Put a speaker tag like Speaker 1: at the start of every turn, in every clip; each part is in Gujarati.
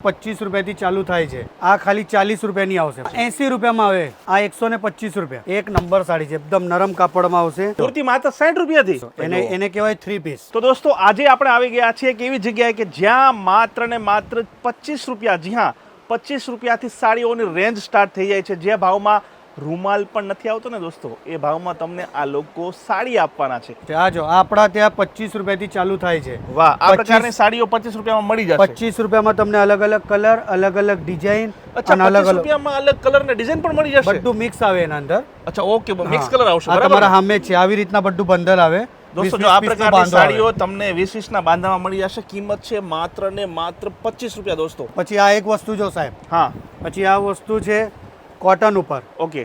Speaker 1: 25 રૂપિયાથી ચાલુ થાય છે। આ ખાલી 40 રૂપિયાની આવશે। 80 રૂપિયામાં આવે। આ 125 રૂપિયા। એક નંબર સાડી છે, એકદમ નરમ કાપડમાં આવશે।
Speaker 2: કુર્તી માત્ર 60 રૂપિયાથી।
Speaker 1: એને કહેવાય 3 પીસ।
Speaker 2: તો દોસ્તો આજે આપણે આવી ગયા છીએ એક એવી જગ્યાએ કે જ્યાં માત્ર ને માત્ર 25 રૂપિયા, જી हाँ 25 રૂપિયાથી સાડીઓની રેન્જ સ્ટાર્ટ થઈ જાય છે। જે ભાવમાં રૂમાલ પણ નથી આવતો ને દોસ્તો, એ ભાવમાં તમને આ લોકો સાડી આપવાના છે।
Speaker 1: આ જો આપણા ત્યાં 25 રૂપિયાથી ચાલુ થાય છે।
Speaker 2: વાહ, આ પ્રકારની સાડીઓ 25 રૂપિયામાં મળી જશે।
Speaker 1: 25 રૂપિયામાં તમને અલગ અલગ કલર, અલગ અલગ ડિઝાઇન,
Speaker 2: अच्छा 25 રૂપિયામાં અલગ કલર ને ડિઝાઇન પણ મળી જશે।
Speaker 1: બધું મિક્સ આવે એના અંદર।
Speaker 2: अच्छा ઓકે, મિક્સ કલર આવશે,
Speaker 1: આ
Speaker 2: બરાબર।
Speaker 1: તમારા સામે છે, આવી રીતના બધું બંડલ આવે।
Speaker 2: દોસ્તો જો આ પ્રકારની સાડીઓ તમને 20 ના બાંધામાં મળી જશે। કિંમત છે માત્ર ને માત્ર 25 રૂપિયા દોસ્તો।
Speaker 1: પછી આ એક વસ્તુ જો સાહેબ,
Speaker 2: હા
Speaker 1: પછી આ વસ્તુ છે કોટન ઉપર।
Speaker 2: ઓકે,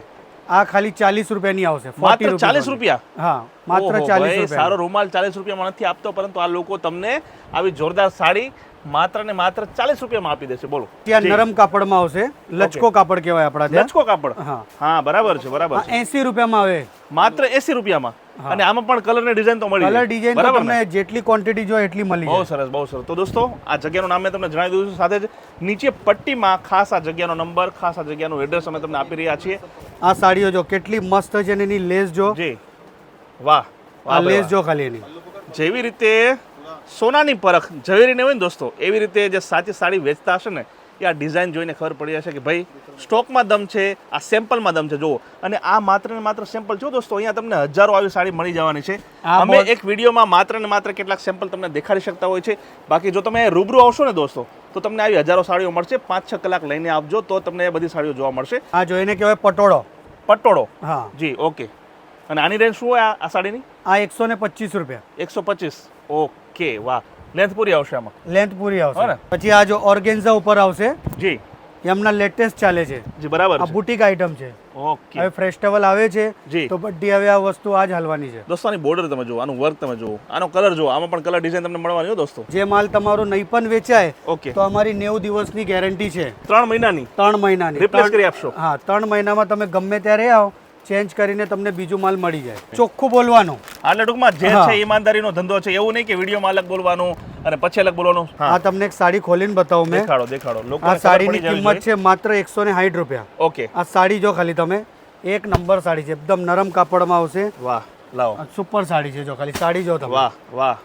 Speaker 1: આ ખાલી 40 રૂપિયાની આવશે।
Speaker 2: માત્ર 40 રૂપિયા।
Speaker 1: હા, માત્ર 40 રૂપિયા।
Speaker 2: સારો રૂમાલ 40 રૂપિયામાં નથી આપતો, પરંતુ આ લોકો તમને આવી જોરદાર સાડી માત્ર ને માત્ર 40 રૂપિયામાં આપી દેશે। બોલો,
Speaker 1: ત્યાં નરમ કાપડમાં આવશે, લચકો કાપડ કહેવાય આપણા ત્યાં।
Speaker 2: લચકો કાપડ,
Speaker 1: હા
Speaker 2: હા બરાબર છે, બરાબર છે।
Speaker 1: 80 રૂપિયામાં આવે,
Speaker 2: માત્ર 80 રૂપિયામાં। અને આમાં પણ કલર ને ડિઝાઇન તો મળી
Speaker 1: કલર ડિઝાઇન તો તમને જેટલી ક્વોન્ટિટી જોઈએ એટલી મળી
Speaker 2: બહુ
Speaker 1: જાય।
Speaker 2: સરસ, બહુ સરસ। તો દોસ્તો આ જગ્યાનું નામ મેં તમને જણાવી દીધું છે, સાથે જ નીચે પટ્ટીમાં ખાસ આ જગ્યાનો નંબર, ખાસ આ જગ્યાનું એડ્રેસ અમે તમને આપી રહ્યા છીએ।
Speaker 1: આ સાડીઓ જો કેટલી મસ્ત છે ને, એની લેસ જો,
Speaker 2: જી વાહ,
Speaker 1: આ લેસ જો ખાલી એની।
Speaker 2: જેવી રીતે સોનાની પરખ ઝવેરીને હોય ને દોસ્તો, એવી રીતે જે સાચી સાડી વેચતા હશે ને, એ આ ડિઝાઇન જોઈને ખબર પડી જશે કે ભાઈ સ્ટોકમાં દમ છે, આ સેમ્પલમાં દમ છે। જુઓ, અને આ માત્ર ને માત્ર સેમ્પલ જો દોસ્તો, અહીંયા તમને હજારો આવી સાડી મળી જવાની છે। અમે એક વિડીયોમાં માત્ર ને માત્ર કેટલાક સેમ્પલ તમને દેખાડી શકતા હોય છે। બાકી જો તમે રૂબરૂ આવશો ને દોસ્તો, તો તમને આવી હજારો સાડીઓ મળશે। 5-6 કલાક લઈને આવજો તો તમને એ બધી સાડીઓ જોવા મળશે।
Speaker 1: આ જો એને કહેવાય પટોળો।
Speaker 2: પટોળો,
Speaker 1: હા
Speaker 2: જી ઓકે। અને આની રેન્જ શું હોય આ સાડીની?
Speaker 1: આ 125 રૂપિયા।
Speaker 2: 125, ઓકે વાહ। લેન્થ પૂરી આવશે આમાં?
Speaker 1: લેન્થ પૂરી આવશે। પછી આ જો ઓર્ગેન્ઝા ઉપર આવશે,
Speaker 2: જી
Speaker 1: એમના લેટેસ્ટ ચાલે છે।
Speaker 2: જી બરાબર
Speaker 1: આ
Speaker 2: છે,
Speaker 1: બુટીક આઈટમ છે।
Speaker 2: ઓકે।
Speaker 1: હવે ફેસ્ટિવલ આવે છે
Speaker 2: જી
Speaker 1: તો બધી હવે આ વસ્તુ આજ હાલવાની છે।
Speaker 2: દોસ્તો આની બોર્ડર તમે જુઓ, આનું વર્ક તમે જુઓ, આનો કલર જુઓ, આમાં પણ કલર ડિઝાઇન તમને મળવાની હોય દોસ્તો।
Speaker 1: જે માલ તમારો નહીં પણ વેચાય
Speaker 2: ઓકે,
Speaker 1: તો અમારી 90 દિવસની ગેરંટી છે।
Speaker 2: 3 મહિનાની
Speaker 1: 3 મહિનાની
Speaker 2: રિપ્લેસ કરી આપશો?
Speaker 1: હા, 3 મહિનામાં તમે ગમે ત્યારે આવો, ચેન્જ કરીને તમને બીજું માલ મળી જાય। ચોખ્ખું બોલવાનું,
Speaker 2: એટલે ટૂંકમાં જે છે ઈમાનદારીનો ધંધો છે। એવું નહીં કે વિડીયોમાં અલગ બોલવાનું અને પછી અલગ બોલવાનું।
Speaker 1: આ તમને એક સાડી ખોલીને બતાવું મેં।
Speaker 2: દેખાડો દેખાડો, લોકો
Speaker 1: આ સાડીની કિંમત છે માત્ર 160 રૂપિયા।
Speaker 2: ઓકે,
Speaker 1: આ સાડી જો ખાલી તમે, એક નંબર સાડી છે, એકદમ નરમ કાપડમાં આવશે।
Speaker 2: વાહ, લાવો,
Speaker 1: સુપર સાડી છે। જો ખાલી સાડી જો તમે,
Speaker 2: વાહ વાહ।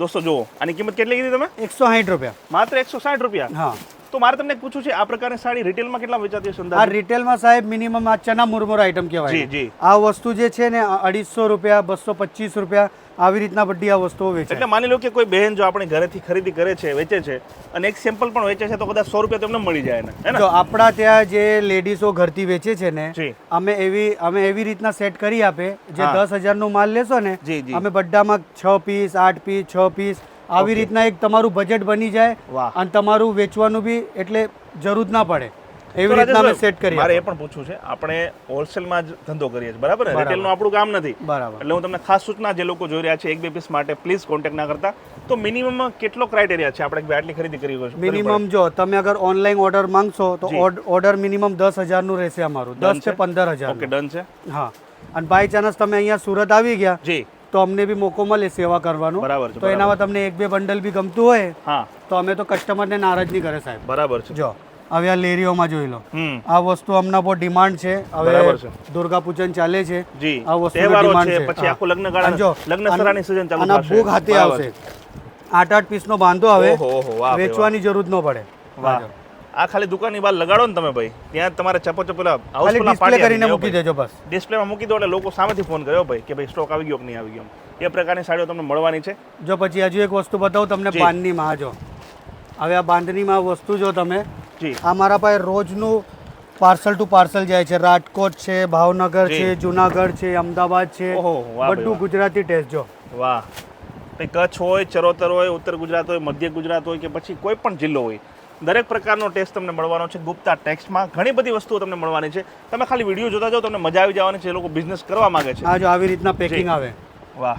Speaker 2: દોસ્તો જુઓ, આની કિંમત કેટલી કીધી તમે?
Speaker 1: 160 રૂપિયા।
Speaker 2: માત્ર 160 રૂપિયા।
Speaker 1: હા,
Speaker 2: તો મારે તમને પૂછવું છે, આ પ્રકારની સાડી રિટેલમાં કેટલા વેચાતી હશે
Speaker 1: આ
Speaker 2: અંદાજે?
Speaker 1: રિટેલમાં સાહેબ મિનિમમ આ ચના મુરમુર આઈટમ
Speaker 2: જી
Speaker 1: કહેવાય।
Speaker 2: જી,
Speaker 1: આ વસ્તુ જે છે ને 250 રૂપિયા, 225 રૂપિયા, આવી રીતના બધી આ વસ્તુઓ વેચે।
Speaker 2: એટલે માની લો કે કોઈ બહેન જો આપણી ઘરેથી ખરીદી કરે છે, વેચે છે, અને એક સેમ્પલ પણ વેચે છે, તો કદાચ 100 રૂપિયા તમને મળી જાય ને, હે ને?
Speaker 1: જો આપણા ત્યાં જે લેડીઝો ઘરથી વેચે છે ને,
Speaker 2: જી
Speaker 1: અમે એવી રીતના સેટ કરી આપે, જે 10,000 નો માલ લેશો ને,
Speaker 2: જી જી,
Speaker 1: અમે બધામાં 6 પીસ, 8 પીસ, 6 પીસ, આવી રીતના એક તમારું બજેટ બની જાય
Speaker 2: વાહ।
Speaker 1: અને તમારું વેચવાનું બી એટલે જરૂર ના પડે, એવી રીતના અમે સેટ કરી।
Speaker 2: મારે એ પણ પૂછવું છે, આપણે હોલસેલમાં જ ધંધો કરીએ છીએ, બરાબર ને? રિટેલનું આપણું કામ નથી,
Speaker 1: બરાબર।
Speaker 2: એટલે હું તમને ખાસ સૂચના, જે લોકો જોઈ રહ્યા છે 1-2 પીસ માટે પ્લીઝ કોન્ટેક્ટ ના કરતા। તો મિનિમમ કેટલો ક્રાઇટેરિયા છે આપણે આટલી ખરીદી કરવી હોય?
Speaker 1: મિનિમમ જો તમે અગર ઓનલાઈન ઓર્ડર માંગશો તો ઓર્ડર મિનિમમ 10,000 નું રહેશે અમારું, 10 થી 15,000।
Speaker 2: ઓકે, ડન છે।
Speaker 1: હા, અને બાય ચાન્સ તમે અહીંયા સુરત આવી ગયા
Speaker 2: જી,
Speaker 1: તો અમને બી મોકો મળે સેવા કરવાનો।
Speaker 2: બરાબર છે,
Speaker 1: તો એનામાં તમને 1-2 બંડલ બી ગમતું હોય
Speaker 2: હા,
Speaker 1: તો અમે તો કસ્ટમરને નારાજ નહીં કરે સાહેબ।
Speaker 2: બરાબર છે।
Speaker 1: જો હવે આ લેરીઓમાં જોઈ લો,
Speaker 2: હમ,
Speaker 1: આ વસ્તુ હમણાં બહુ ડિમાન્ડ છે।
Speaker 2: બરાબર
Speaker 1: હવે
Speaker 2: છે।
Speaker 1: દુર્ગા પૂજન ચાલે છે,
Speaker 2: જી,
Speaker 1: આ વસ્તુ
Speaker 2: તહેવારો
Speaker 1: ડિમાન્ડ
Speaker 2: છે,
Speaker 1: છે।
Speaker 2: પછી આખું લગ્ન
Speaker 1: અને
Speaker 2: ગાળા,
Speaker 1: જો
Speaker 2: લગ્ન સરાની સિઝન ચાલુ
Speaker 1: આના
Speaker 2: થશે,
Speaker 1: ભૂખ હાથે
Speaker 2: બરાબર
Speaker 1: આવશે,
Speaker 2: છે।
Speaker 1: 8-8 પીસનો બાંધો આવે,
Speaker 2: ઓહો ઓહો, વાહ ભાઈ,
Speaker 1: વેચવાની જરૂર ન પડે।
Speaker 2: વાહ। આ ખાલી દુકાનની બહાર લગાડો ને તમે ભાઈ, ત્યાં તમારે ચપો પેલા
Speaker 1: ખાલી ડિસ્પ્લે કરીને મૂકી દેજો બસ।
Speaker 2: ડિસ્પ્લેમાં મૂકી દો એટલે લોકો સામેથી ફોન કર્યો ભાઈ કે ભાઈ સ્ટોક આવી ગયો કે નહીં આવી ગયો, એ પ્રકારની સાડીઓ તમને મળવાની છે।
Speaker 1: જો પછી હજુ એક વસ્તુ બતાવું તમને, બાંધણીમાં જો, હવે આ બાંધણીમાં વસ્તુ જો તમે,
Speaker 2: જી,
Speaker 1: આ મારા પાસે રોજનું પાર્સલ ટુ પાર્સલ જાય છે। રાજકોટ છે, ભાવનગર છે, જુનાગઢ છે, અમદાવાદ છે,
Speaker 2: ઓહો, વાહ
Speaker 1: બધું ગુજરાતી ટેસ્ટ જો।
Speaker 2: વાહ, ભાઈ કચ્છ હોય, ચરોતર હોય, ઉત્તર ગુજરાત હોય, મધ્ય ગુજરાત હોય કે પછી કોઈ પણ જિલ્લો હોય, દરેક પ્રકારનો ટેસ્ટ તમને મળવાનો છે ગુપ્તા ટેક્સમાં। ઘણી બધી વસ્તુઓ તમને મળવાની છે, તમે ખાલી વિડીયો જોતા જાઓ, તમને મજા આવી જવાની છે। એ લોકો બિઝનેસ કરવા માંગે છે।
Speaker 1: આ જો આવી રીતના પેકિંગ આવે,
Speaker 2: વાહ,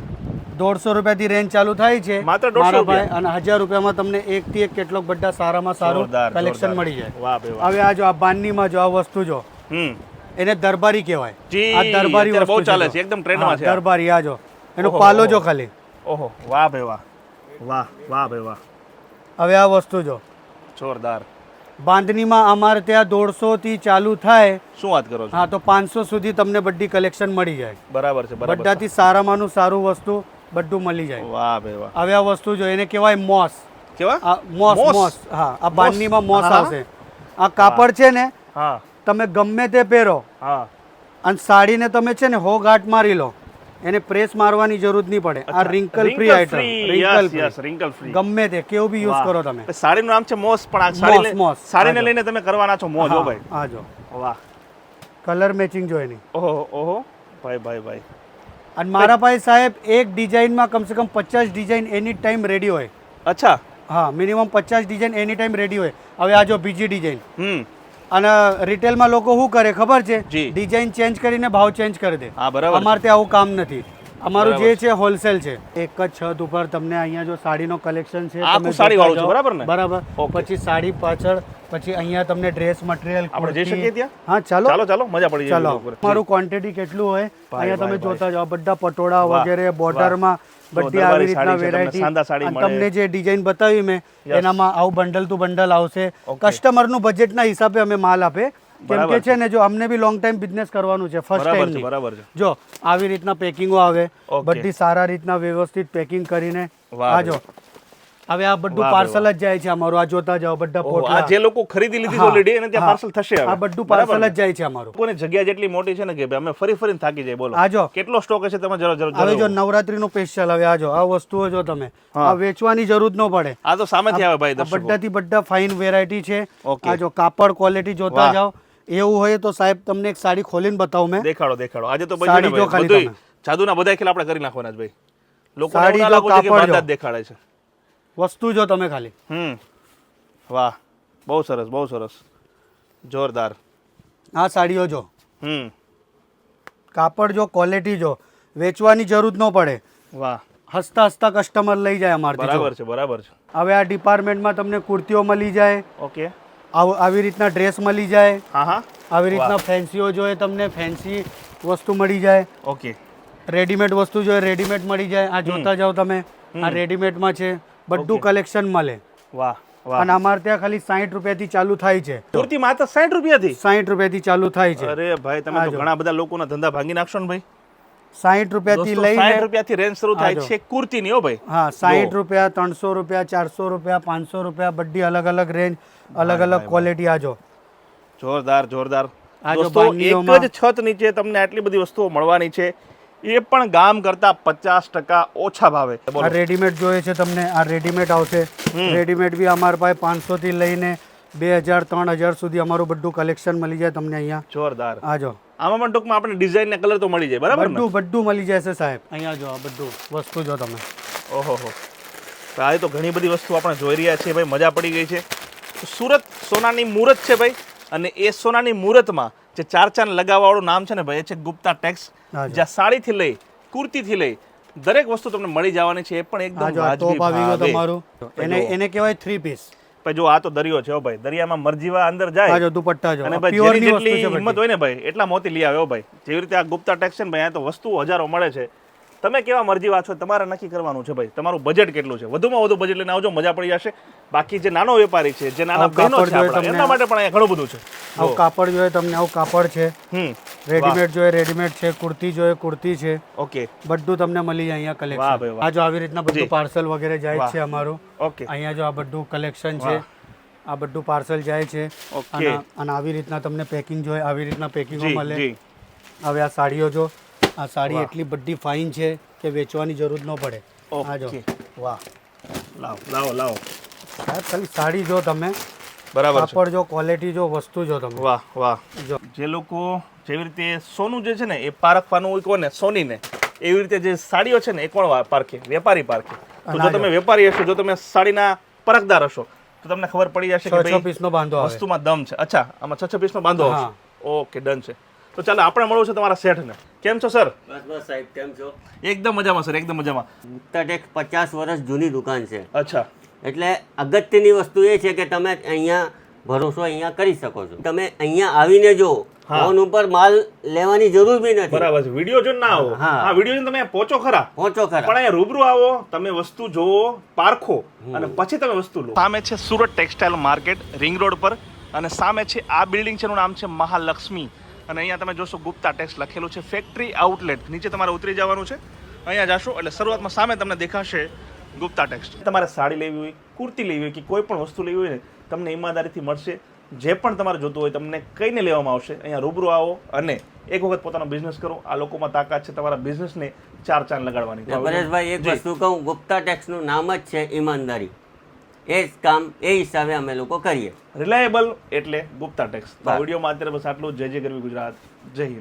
Speaker 1: 150 રૂપિયાથી રેન્જ ચાલુ થાય છે
Speaker 2: માત્ર 150 રૂપિયા,
Speaker 1: અને 1000 રૂપિયામાં તમને એકથી એક કેટલોક બધા સારામાં સારું
Speaker 2: જોરદાર,
Speaker 1: કલેક્શન
Speaker 2: જોરદાર।
Speaker 1: મળી જાય।
Speaker 2: વાહ ભાઈ વાહ।
Speaker 1: હવે આ જો આ બાંધણીમાં જો આ વસ્તુ જો,
Speaker 2: હમ,
Speaker 1: એને દરબારી કહેવાય।
Speaker 2: જી,
Speaker 1: આ દરબારી
Speaker 2: અત્યારે બહુ
Speaker 1: વસ્તુ
Speaker 2: ચાલે
Speaker 1: જો,
Speaker 2: છે, એકદમ ટ્રેન્ડમાં છે।
Speaker 1: દરબારી આ જો, એનો
Speaker 2: ઓહો,
Speaker 1: પાલો જો ખાલી,
Speaker 2: ઓહો, વાહ ભાઈ વાહ, વાહ વાહ ભાઈ વાહ।
Speaker 1: હવે આ વસ્તુ જો,
Speaker 2: જોરદાર।
Speaker 1: બાંધણીમાં અમારે ત્યાં 150 થી ચાલુ થાય.
Speaker 2: શું વાત કરો છો?
Speaker 1: હા, તો 500 સુધી તમને બધી કલેક્શન મળી જાય.
Speaker 2: બરાબર છે, બરાબર.
Speaker 1: બધાથી સારામાંનું સારું વસ્તુ બધું મળી જાય.
Speaker 2: વાહ ભાઈ વાહ.
Speaker 1: હવે આ વસ્તુ જો એને કહેવાય મોસ.
Speaker 2: કેવા?
Speaker 1: આ મોસ
Speaker 2: મોસ?
Speaker 1: મોસ. હા, આ બાંધણીમાં મોસ
Speaker 2: હા, હા.
Speaker 1: આવશે. આ કાપડ છે ને,
Speaker 2: હા
Speaker 1: તમે ગમે તે પહેરો
Speaker 2: હા.
Speaker 1: અને સાડીને તમે છે ને હો ગાંઠ મારી લો, એને પ્રેસ મારવાની જરૂર નહીં પડે. આ Rinkal free item,
Speaker 2: Rinkal free.
Speaker 1: ગમે તે કેવું બી યુઝ
Speaker 2: વાહ.
Speaker 1: કરો તમે.
Speaker 2: સાડીનું નામ છે મોસ, પણ આ
Speaker 1: મોસ, મોસ.
Speaker 2: સાડીને
Speaker 1: હા,
Speaker 2: લઈને તમે કરવાના છો મોજ. હો ભાઈ
Speaker 1: હા જો
Speaker 2: વાહ.
Speaker 1: કલર મેચિંગ જો એની.
Speaker 2: ઓહો ઓહો ભાઈ ભાઈ ભાઈ.
Speaker 1: અને મારા પાસે સાહેબ એક ડિઝાઇનમાં કમસે કમ 50 ડિઝાઇન એની ટાઈમ રેડી હોય.
Speaker 2: અચ્છા.
Speaker 1: હા, મિનિમમ 50 ડિઝાઇન એની ટાઈમ રેડી હોય. હવે આ જો બીજી ડિઝાઇન.
Speaker 2: હમ.
Speaker 1: અને રિટેલમાં લોકો શું કરે ખબર છે?
Speaker 2: જી.
Speaker 1: ડિઝાઇન ચેન્જ કરીને ભાવ ચેન્જ કરી દે.
Speaker 2: હા બરાબર.
Speaker 1: અમારે ત્યાં આવું કામ નથી. અમારું જે
Speaker 2: બરાબર
Speaker 1: છે હોલસેલ છે. એક જ છત ઉપર તમને અહીંયા જો સાડીનો કલેક્શન છે.
Speaker 2: આખું
Speaker 1: તમે
Speaker 2: સાડી
Speaker 1: જોતા
Speaker 2: વાળું છે,
Speaker 1: જાઓ.
Speaker 2: બરાબર ને?
Speaker 1: બરાબર.
Speaker 2: ઓકે.
Speaker 1: પછી સાડી પાછળ, પછી અહીંયા તમને ડ્રેસ મટીરિયલ.
Speaker 2: આપણે જઈ શકીએ ત્યાં?
Speaker 1: હા ચાલો
Speaker 2: ચાલો ચાલો, મજા પડી જાય.
Speaker 1: ચાલો. મારું ક્વોન્ટિટી કેટલું હોય અહીંયા તમે
Speaker 2: ભાઈ,
Speaker 1: જોતા જાઓ. બધા પટોળા
Speaker 2: વાહ,
Speaker 1: વગેરે બોર્ડરમાં
Speaker 2: જો
Speaker 1: બધી આવી
Speaker 2: દરબારી
Speaker 1: રીતના
Speaker 2: સાડી છે, તમને
Speaker 1: વેરાયટી.
Speaker 2: સાંધા સાડી
Speaker 1: અને
Speaker 2: મળે.
Speaker 1: તમને જે ડિઝાઇન બતાવી મેં એનામાં આવું બંડલ ટુ બંડલ આવશે.
Speaker 2: ઓકે.
Speaker 1: કસ્ટમરનું બજેટના હિસાબે અમે માલ આપે. કેમ
Speaker 2: બરાબર
Speaker 1: કે છે ને જો અમને બી લોંગ ટાઈમ બિઝનેસ કરવાનું છે, ફર્સ્ટ
Speaker 2: બરાબર
Speaker 1: ટાઈમ
Speaker 2: છે,
Speaker 1: નહીં.
Speaker 2: બરાબર છે.
Speaker 1: જો આવી રીતના પેકિંગો આવે,
Speaker 2: ઓકે.
Speaker 1: બધી સારા રીતના વ્યવસ્થિત પેકિંગ કરીને.
Speaker 2: વાહ
Speaker 1: આ જો હવે આ બધું
Speaker 2: વાહ
Speaker 1: પાર્સલ જ જાય છે અમારું. આ જોતા જાઓ બધા
Speaker 2: ઓહો, આ
Speaker 1: પોટલા.
Speaker 2: જે લોકો ખરીદી લીધી
Speaker 1: હા,
Speaker 2: ઓલરેડી એને ત્યાં
Speaker 1: હા.
Speaker 2: પાર્સલ થશે હવે.
Speaker 1: આ બધું પાર્સલ જ જાય છે અમારું.
Speaker 2: લોકોની જગ્યા જેટલી મોટી છે ને કે ભાઈ અમે ફરી ફરીને થાકી જાય. બોલો
Speaker 1: આ જો
Speaker 2: કેટલો સ્ટોક હશે તમે જરા જરા
Speaker 1: હવે જો
Speaker 2: જરા.
Speaker 1: નવરાત્રીનું સ્પેશિયલ હવે આ જો આ વસ્તુઓ જો તમે આ વેચવાની જરૂર ન પડે.
Speaker 2: આ તો સામેથી આવે ભાઈ
Speaker 1: આ
Speaker 2: દર્શકો.
Speaker 1: બધાથી બધા ફાઇન વેરાયટી છે.
Speaker 2: ઓકે.
Speaker 1: આ જો કાપડ ક્વોલિટી જોતા
Speaker 2: વાહ.
Speaker 1: જાઓ. એવું હોય તો સાહેબ તમને એક સાડી ખોલીને બતાવું મેં.
Speaker 2: દેખાડો દેખાડો. આજે તો
Speaker 1: સાડી જો ખાલી
Speaker 2: બધું
Speaker 1: તમે.
Speaker 2: જાદુના બધા ખેલ આપણે કરી નાખવાના જ ભાઈ. લોકો
Speaker 1: સાડી જો,
Speaker 2: લાગુ છે કે
Speaker 1: કાપડ
Speaker 2: બધા
Speaker 1: જો.
Speaker 2: જ દેખાડે છે.
Speaker 1: વસ્તુ જો તમે ખાલી.
Speaker 2: વાહ, બહુ સરસ બહુ સરસ, જોરદાર.
Speaker 1: આ સાડીઓ જો, કાપડ જો, ક્વોલિટી જો, વેચવાની જરૂર ન પડે.
Speaker 2: વાહ,
Speaker 1: હસતા હસતા કસ્ટમર લઈ જાય અમારથી.
Speaker 2: બરાબર છે બરાબર છે.
Speaker 1: હવે આ ડિપાર્ટમેન્ટમાં તમને કુર્તીઓ મળી જાય,
Speaker 2: ઓકે.
Speaker 1: આવી રીતના ડ્રેસ મળી જાય,
Speaker 2: હા હા.
Speaker 1: આવી રીતના ફેન્સીઓ જોઈએ તમને ફેન્સી વસ્તુ મળી જાય.
Speaker 2: ઓકે.
Speaker 1: રેડીમેડ વસ્તુ જોઈએ રેડીમેડ મળી જાય. આ જોતા જાઓ તમે, આ રેડીમેડમાં છે, બધું કલેક્શન મળે.
Speaker 2: વાહ વાહ.
Speaker 1: અને અમારે ત્યાં ખાલી 60 રૂપિયાથી ચાલુ થાય છે.
Speaker 2: કુર્તી માત્ર 60 રૂપિયાથી?
Speaker 1: 60 રૂપિયાથી ચાલુ થાય છે.
Speaker 2: અરે ભાઈ તમે તો ઘણા બધા લોકોના ધંધા ભાંગી નાખશો ને ભાઈ.
Speaker 1: 60 રૂપિયાથી
Speaker 2: દોસ્તો, 60
Speaker 1: લઈને
Speaker 2: રૂપિયાથી રેન્જ શરૂ થાય છે કુર્તીની. હો ભાઈ.
Speaker 1: હા, 60 રૂપિયા, 300 રૂપિયા, 400 રૂપિયા, 500 રૂપિયા, બધી અલગ અલગ રેન્જ, અલગ અલગ ક્વોલિટી. આજો
Speaker 2: જોરદાર જોરદાર.
Speaker 1: આ જો
Speaker 2: દોસ્તો, એક
Speaker 1: બાંધણીઓમાં.
Speaker 2: જ છત નીચે તમને આટલી બધી વસ્તુઓ મળવાની છે, એ પણ ગામ કરતા 50% ઓછા ભાવે.
Speaker 1: આ રેડીમેડ જોઈએ છે તમને, આ રેડીમેડ આવશે. રેડીમેડ બી અમારા પાસે 500 થી લઈને 2000 3000 સુધી અમારું બધું કલેક્શન મળી જાય તમને અહીંયા.
Speaker 2: જોરદાર.
Speaker 1: આજો
Speaker 2: આમાં પણ ટૂંકમાં આપણે ડિઝાઇન ને કલર તો મળી જાય, બરાબર ને?
Speaker 1: બધું મળી જશે સાહેબ. અહીંયા જો આ બધું વસ્તુ જો તમે.
Speaker 2: ઓહો હો. તો આ તો ઘણી બધી વસ્તુ આપણે જોઈ રહ્યા છીએ ભાઈ, મજા પડી ગઈ છે. સુરત સોનાની મુહૂર્ત છે ભાઈ, અને એ સોનાની મુહૂર્તમાં જે ચાર ચાંદ લગાવવાવાળું નામ છે ને ભાઈ, એ છે ગુપ્તા ટેક્સ. જ્યાં સાડીથી લઈ કુર્તીથી લઈ દરેક વસ્તુ તમને મળી જવાની છે, એ પણ એકદમ વાજબી
Speaker 1: ટોપ આવી ગયો
Speaker 2: ભાવે.
Speaker 1: તમારું. એને કહેવાય 3 પીસ.
Speaker 2: ભાઈ જો આ તો દરિયો છે હો ભાઈ, દરિયામાં મરજીવા અંદર જાય.
Speaker 1: આજો દુપટ્ટા જો,
Speaker 2: અને ભાઈ
Speaker 1: પ્યોર
Speaker 2: જેની
Speaker 1: ની વસ્તુ
Speaker 2: જેટલી
Speaker 1: છે
Speaker 2: હિંમત હોય ને ભાઈ, એટલા મોતી લઈ આવ્યો ભાઈ. જેવી રીતે આ ગુપ્તા ટેક્સ છે ને ભાઈ, અહીંયા તો વસ્તુઓ હજારો મળે છે. તમે કેવા મરજીવા છો તમારે નક્કી કરવાનું છે ભાઈ, તમારું બજેટ કેટલું છે. વધુમાં વધુ બજેટ લઈને આવજો, મજા પડી જશે. બાકી જે નાનો વેપારી છે, જે નાના બહેનો છે આપણા, એમના માટે પણ અહીંયા ઘણું બધું છે.
Speaker 1: આવું કાપડ જોઈએ તમને, આવું કાપડ છે. રેડીમેડ જોઈએ રેડીમેડ છે, કુર્તી જોઈએ કુર્તી છે.
Speaker 2: ઓકે.
Speaker 1: બધું તમને મળી જાય અહીંયા
Speaker 2: વાહ
Speaker 1: કલેક્શન.
Speaker 2: ભાઈ વાહ.
Speaker 1: આ જો આવી રીતના બધું પાર્સલ વગેરે જાય છે અમારું.
Speaker 2: ઓકે.
Speaker 1: અહીંયા જો આ બધું કલેક્શન છે, આ બધું પાર્સલ જાય છે.
Speaker 2: ઓકે.
Speaker 1: અને આવી રીતના તમને પેકિંગ જોઈએ, આવી રીતના પેકિંગો
Speaker 2: જી
Speaker 1: મળે.
Speaker 2: જી.
Speaker 1: હવે આ સાડીઓ જો, આ સાડી એટલી બધી ફાઇન છે કે વેચવાની જરૂર ન પડે. આ જો
Speaker 2: ઓકે.
Speaker 1: વાહ,
Speaker 2: લાવો લાવો લાવો.
Speaker 1: સાહેબ ખાલી સાડી જો તમે,
Speaker 2: બરાબર છે.
Speaker 1: કાપડ જો, ક્વોલિટી જો, વસ્તુ જો તમે.
Speaker 2: વાહ વાહ.
Speaker 1: જો
Speaker 2: જે લોકો જેવી રીતે સોનું જે છે ને એ પારખવાનું હોય કોને, સોનીને, એવી રીતે જે સાડીઓ છે ને એ કોણ પારખે? વેપારી પારખે. તો જો તમે વેપારી હશો, જો તમે સાડીના પરખદાર હશો, તો તમને ખબર પડી જશે કે
Speaker 1: 6 પીસનો બાંધો આવે.
Speaker 2: વસ્તુમાં દમ છે. અચ્છા, આમાં 6 પીસનો બાંધો આવશે. ઓકે, ડન છે. તો ચાલો આપણે મળવું છે તમારા શેઠને. કેમ છો સર?
Speaker 3: બસ સાહેબ, કેમ છો?
Speaker 2: એકદમ મજામાં સર, એકદમ મજામાં.
Speaker 3: ગુપ્તા ટેક્સ 50 વર્ષ જૂની દુકાન છે.
Speaker 2: અચ્છા.
Speaker 3: એટલે અગત્યની વસ્તુ એ છે કે તમે અહીંયા ભરોસો અહીંયા કરી શકો છો. તમે અહીંયા આવીને જો
Speaker 2: હા.
Speaker 3: ફોન ઉપર માલ લેવાની જરૂર બી નથી.
Speaker 2: બરાબર છે. વિડીયો જોઈને ના આવો.
Speaker 3: હા.
Speaker 2: હા, વિડીયો જોઈને તમે અહીંયા પહોંચો ખરા,
Speaker 3: પહોંચો ખરા.
Speaker 2: પણ અહીંયા રૂબરૂ આવો, તમે વસ્તુ જોવો, પારખો અને પછી તમે વસ્તુ લો. સામે છે Surat textile market ring road પર, અને સામે છે આ બિલ્ડિંગ છે, એનું નામ છે મહાલક્ષ્મી, અને અહીંયા તમે જોશો ગુપ્તા ટેક્સ લખેલું છે, ફેક્ટરી આઉટલેટ. નીચે તમારે ઉતરી જવાનું છે, અહીંયા જશો એટલે શરૂઆતમાં સામે તમને દેખાશે ગુપ્તા ટેક્સ. તમારે સાડી લેવી હોય, કુર્તી લેવી હોય કે કોઈ પણ વસ્તુ લેવી હોય ને, તમને ઈમાનદારીથી મળશે. જે પણ તમારે જોતું હોય તમને કઈને લેવામાં આવશે. અહીંયા રૂબરૂ આવો અને એક વખત પોતાનો બિઝનેસ કરો. આ લોકોમાં તાકાત છે તમારા બિઝનેસને ચાર ચાંદ લગાડવાની.
Speaker 3: એટલે પરેશભાઈ એક
Speaker 2: જી.
Speaker 3: વસ્તુ કહું, ગુપ્તા ટેક્સનું નામ જ છે ઈમાનદારી. એ જ કામ એ હિસાબે અમે લોકો કરીએ.
Speaker 2: રિલાયેબલ એટલે ગુપ્તા ટેક્સ.
Speaker 3: બરાબર.
Speaker 2: વિડીયોમાં અત્યારે બસ આટલું. જય જય ગરવી ગુજરાત. જય હિન્દ.